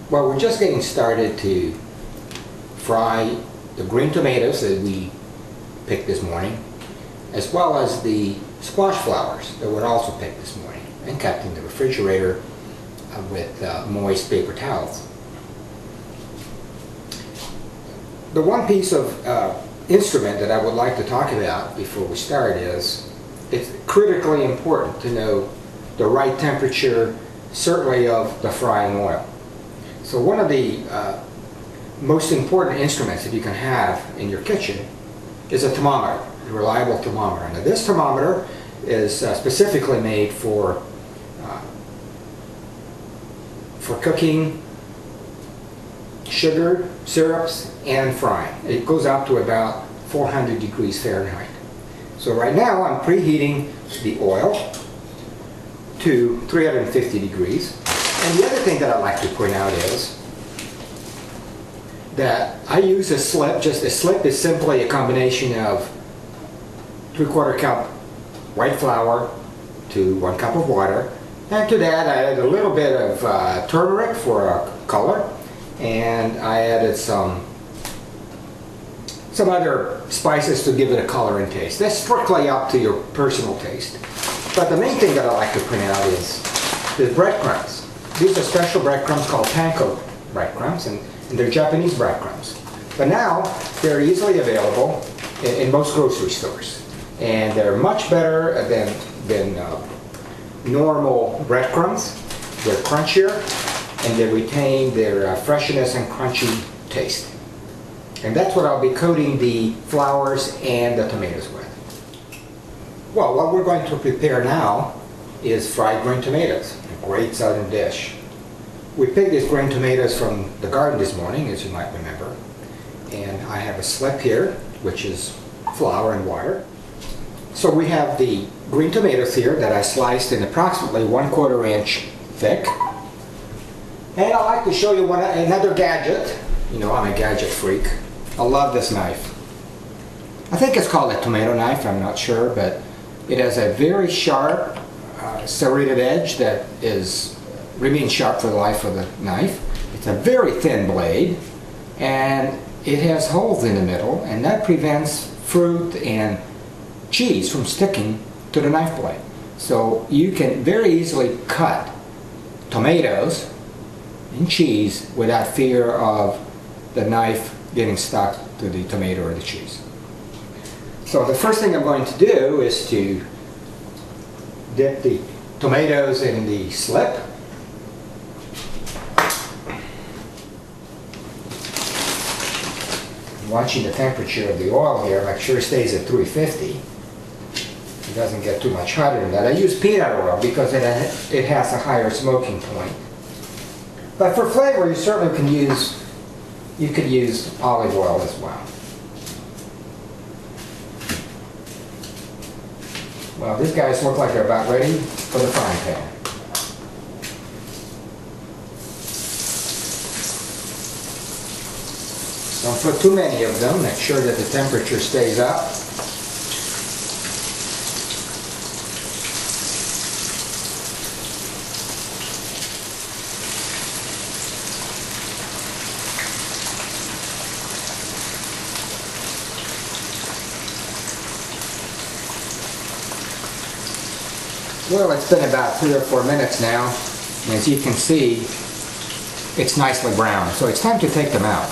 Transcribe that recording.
Well, we're just getting started to fry the green tomatoes that we picked this morning, as well as the squash flowers that were also picked this morning and kept in the refrigerator with moist paper towels. The one piece of instrument that I would like to talk about before we start is it's critically important to know the right temperature, certainly of the frying oil. So one of the most important instruments that you can have in your kitchen is a thermometer, a reliable thermometer. Now this thermometer is specifically made for cooking sugar, syrups, and frying. It goes up to about 400 degrees Fahrenheit. So right now I'm preheating the oil to 350 degrees. And the other thing that I like to point out is that I use a slip. Just a slip is simply a combination of 3/4 cup white flour to 1 cup of water. And to that I added a little bit of turmeric for color, and I added some other spices to give it a color and taste. That's strictly up to your personal taste. But the main thing that I like to point out is the breadcrumbs. These are special breadcrumbs called panko breadcrumbs, and they're Japanese breadcrumbs. But now they're easily available in most grocery stores, and they're much better than normal breadcrumbs. They're crunchier, and they retain their freshness and crunchy taste. And that's what I'll be coating the flowers and the tomatoes with. Well, what we're going to prepare now is fried green tomatoes, a great southern dish. We picked these green tomatoes from the garden this morning, as you might remember. And I have a slip here, which is flour and water. So we have the green tomatoes here that I sliced in approximately 1/4 inch thick. And I'd like to show you another gadget. You know, I'm a gadget freak. I love this knife. I think it's called a tomato knife, I'm not sure, but it has a very sharp serrated edge that remains sharp for the life of the knife. It's a very thin blade, and it has holes in the middle, and that prevents fruit and cheese from sticking to the knife blade. So you can very easily cut tomatoes and cheese without fear of the knife getting stuck to the tomato or the cheese. So the first thing I'm going to do is to dip the tomatoes in the slip. I'm watching the temperature of the oil here, make sure it stays at 350. It doesn't get too much hotter than that. I use peanut oil because it has a higher smoking point. But for flavor, you certainly can use olive oil as well. Well, these guys look like they're about ready for the frying pan. Don't put too many of them. Make sure that the temperature stays up. Well, it's been about 3 or 4 minutes now, and as you can see, it's nicely brown, so it's time to take them out.